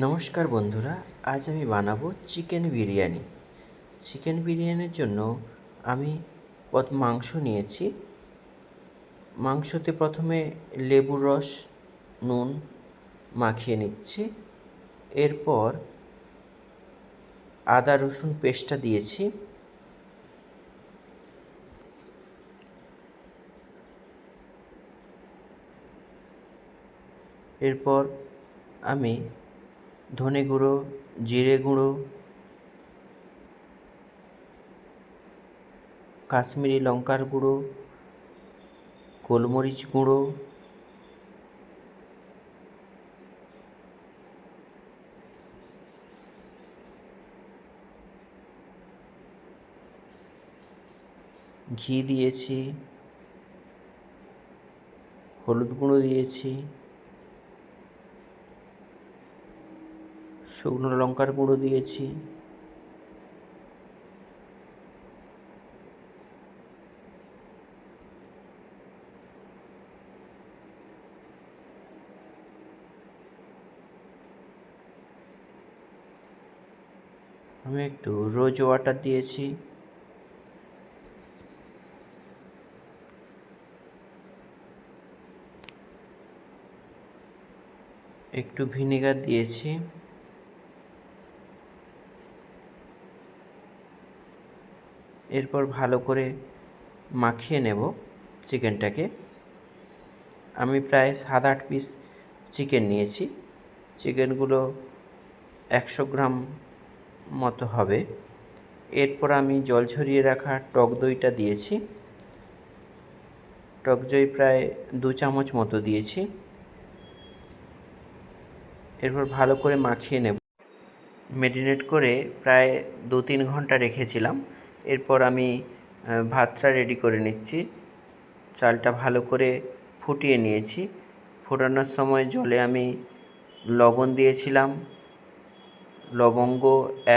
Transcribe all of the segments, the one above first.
নমস্কার বন্ধুরা, আজ আমি বানাবো চিকেন বিরিয়ানি। চিকেন বিরিয়ানির জন্য আমি মাংস নিয়েছি। মাংসতে প্রথমে লেবুর রস, নুন মাখিয়ে নিচ্ছি। এরপর আদা রসুন পেস্টটা দিয়েছি। এরপর আমি ধনে গুঁড়ো, জিরে গুঁড়ো, কাশ্মীরি লঙ্কার গুঁড়ো, গোলমরিচ গুঁড়ো, ঘি দিয়েছি, হলুদ গুঁড়ো দিয়েছি, শুকনো লঙ্কার গুঁড়ো দিয়েছি। আমি একটু রোজ ওয়াটার দিয়েছি। একটু ভিনেগার দিয়েছি। এরপর ভালো করে মাখিয়ে নেব চিকেনটাকে। আমি প্রায় 7-8 পিস চিকেন নিয়েছি। চিকেনগুলো 100 গ্রাম মতো হবে। এরপর আমি জল ঝরিয়ে রাখা টক দইটা দিয়েছি। টক দই প্রায় 2 চামচ মতো দিয়েছি। এরপর ভালো করে মাখিয়ে নেব। ম্যারিনেট করে প্রায় 2-3 ঘন্টা রেখেছিলাম। এরপর আমি ভাতটা রেডি করে নিচ্ছি। চালটা ভালো করে ফুটিয়ে নিয়েছি। ফোটানোর সময় জলে আমি লবণ দিয়েছিলাম, লবঙ্গ,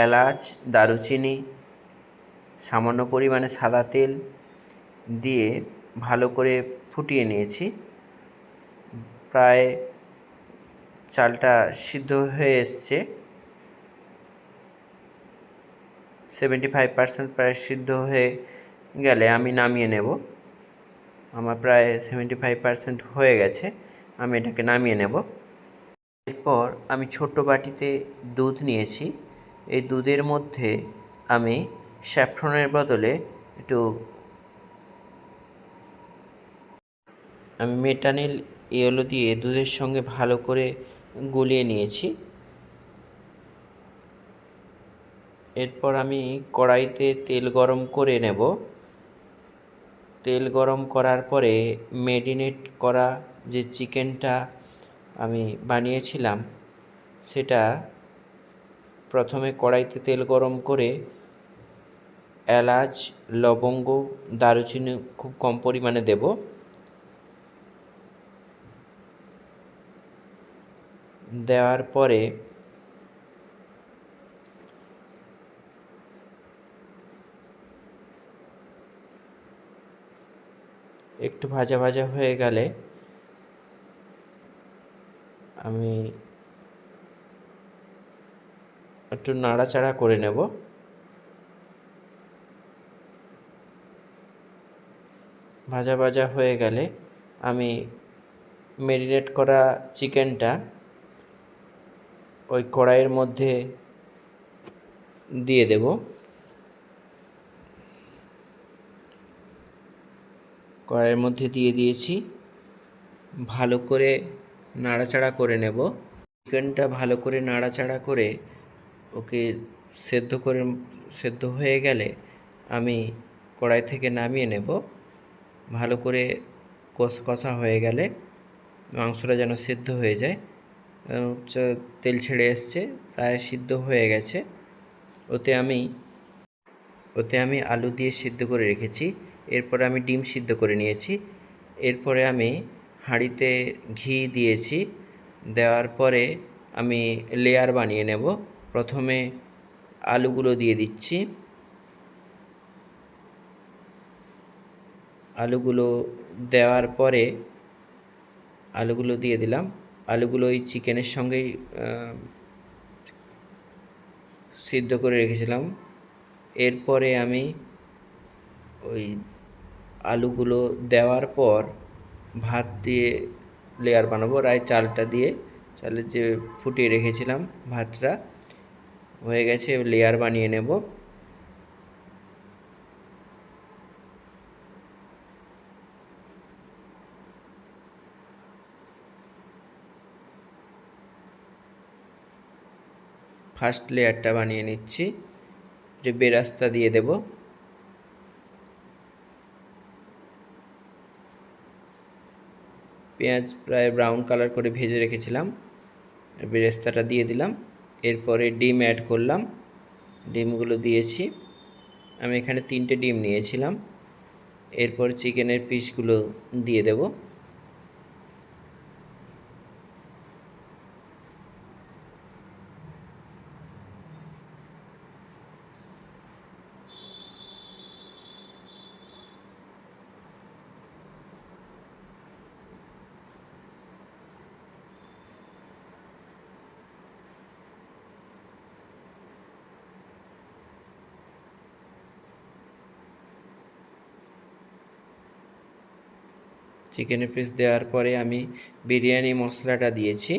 এলাচ, দারুচিনি, সামান্য পরিমাণে সাদা তেল দিয়ে ভালো করে ফুটিয়ে নিয়েছি। প্রায় চালটা সিদ্ধ হয়ে এসছে। 75% প্রায় সিদ্ধ হয়ে গেলে আমি নামিয়ে নেব। আমার প্রায় 75% হয়ে গেছে। আমি এটাকে নামিয়ে নেব। এরপর আমি ছোট্ট বাটিতে দুধ নিয়েছি। এই দুধের মধ্যে আমি স্যাফ্রনের বদলে একটু মেটানিল ইয়েলো দিয়ে দুধের সঙ্গে ভালো করে গুলিয়ে নিয়েছি। এরপর আমি কড়াইতে তেল গরম করে নেব। তেল গরম করার পরে ম্যারিনেট করা যে চিকেনটা আমি বানিয়েছিলাম সেটা প্রথমে কড়াইতে তেল গরম করে এলাচ, লবঙ্গ, দারুচিনি খুব কম পরিমাণে দেব। দেওয়ার পরে একটু ভাজা ভাজা হয়ে গেলে আমি একটু নাড়াচাড়া করে নেব। ভাজা ভাজা হয়ে গেলে আমি ম্যারিনেট করা চিকেনটা ওই কড়াইয়ের মধ্যে দিয়ে দেব। কড়াইয়ের মধ্যে দিয়ে দিয়েছি। ভালো করে নাড়াচাড়া করে নেব। চিকেনটা ভালো করে নাড়াচাড়া করে ওকে সেদ্ধ হয়ে গেলে আমি কড়াই থেকে নামিয়ে নেব। ভালো করে কষা হয়ে গেলে মাংসটা যেন সেদ্ধ হয়ে যায়। তেল ছেড়ে এসছে, প্রায় সিদ্ধ হয়ে গেছে। ওতে আমি আলু দিয়ে সিদ্ধ করে রেখেছি। এরপরে আমি ডিম সিদ্ধ করে নিয়েছি। এরপরে আমি হাঁড়িতে ঘি দিয়েছি। দেওয়ার পরে আমি লেয়ার বানিয়ে নেব। প্রথমে আলুগুলো দিয়ে দিচ্ছি। আলুগুলো দেওয়ার পরে আলুগুলো দিয়ে দিলাম। আলুগুলো ওই চিকেনের সঙ্গেই সিদ্ধ করে রেখেছিলাম। এরপরে আমি ওই আলুগুলো দেওয়ার পর ভাত দিয়ে লেয়ার বানাবো। চালটা দিয়ে, চালের যে ফুটিয়ে রেখেছিলাম ভাতটা হয়ে গেছে, লেয়ার বানিয়ে নেব। ফার্স্ট লেয়ারটা বানিয়ে নিচ্ছি, যে বেরাস্তা দিয়ে দেব। পেঁয়াজ প্রায় ব্রাউন কালার করে ভেজে রেখেছিলাম, বেরেস্তাটা দিয়ে দিলাম। এরপরে ডিম অ্যাড করলাম, ডিমগুলো দিয়েছি। আমি এখানে 3টে ডিম নিয়েছিলাম। এরপর চিকেনের পিসগুলো দিয়ে দেব। চিকেনের পিস দেওয়ার পরে আমি বিরিয়ানি মশলাটা দিয়েছি।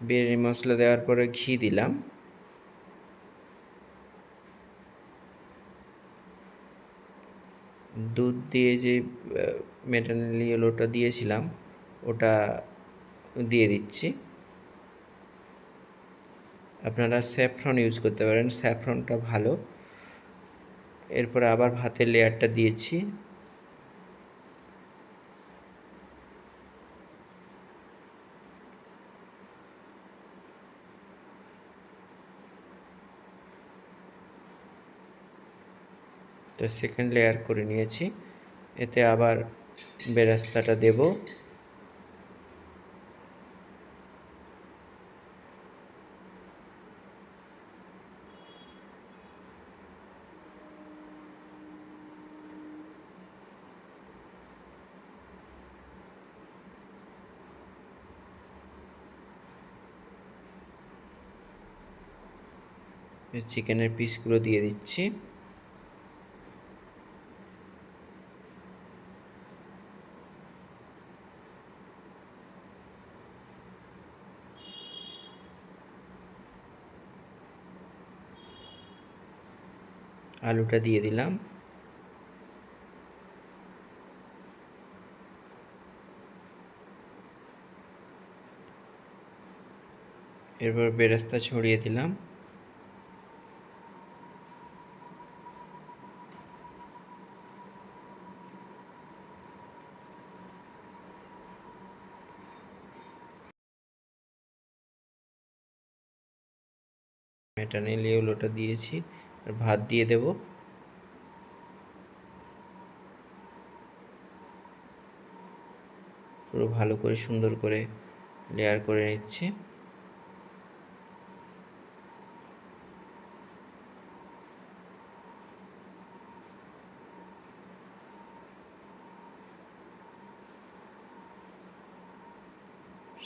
বিরিয়ানি মশলা দেওয়ার পরে ঘি দিলাম। দুধ দিয়ে যে মেটানিল ইয়েলোটা দিয়েছিলাম ওটা দিয়ে দিচ্ছি। আপনারা স্যাফরন ইউজ করতে পারেন, স্যাফরনটা ভালো। এরপরে আবার ভাতের লেয়ারটা দিয়েছি। তো সেকেন্ড লেয়ার করে নিয়েছি। এতে আবার বেরাস্তাটা দেব। চিকেনের পিসগুলো দিয়ে দিচ্ছি। আলুটা দিয়ে দিলাম। এরপর বেরেস্তা ছড়িয়ে দিলাম। মেটানিল ইয়েলোটা দিয়েছি, আর ভাত দিয়ে দেব। পুরো ভালো করে সুন্দর করে লেয়ার করে নিচ্ছি।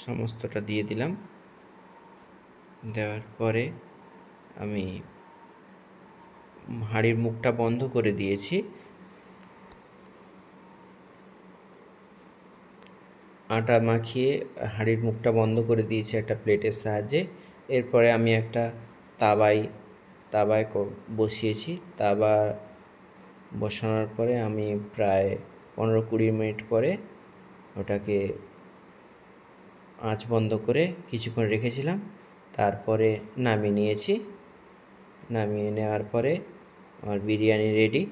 সমস্তটা দিয়ে দিলাম। দেওয়ার পরে আমি হাঁড়ির মুখটা বন্ধ করে দিয়েছি। আটা মাখিয়ে হাঁড়ির মুখটা বন্ধ করে দিয়েছি একটা প্লেটের সাহায্যে। এরপরে আমি একটা তাওয়ায় বসিয়েছি। তাওয়া বসানোর পরে আমি প্রায় 15-20 মিনিট পরে ওটাকে আঁচ বন্ধ করে কিছুক্ষণ রেখেছিলাম। তারপরে নামিয়ে নিয়েছি। নামিয়ে নেওয়ার পরে আমার বিরিয়ানি রেডি।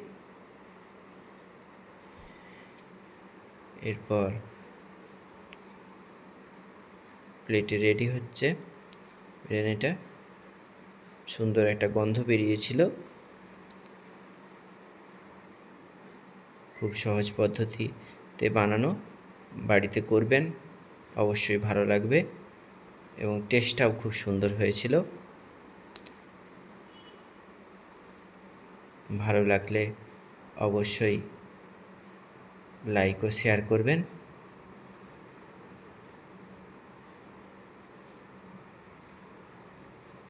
এরপর প্লেটে রেডি হচ্ছে বিরিয়ানিটা। সুন্দর একটা গন্ধ বেরিয়েছিল। খুব সহজ পদ্ধতিতে বানানো, বাড়িতে করবেন, অবশ্যই ভালো লাগবে এবং টেস্টটাও খুব সুন্দর হয়েছিল। ভালো লাগলে অবশ্যই লাইক ও শেয়ার করবেন।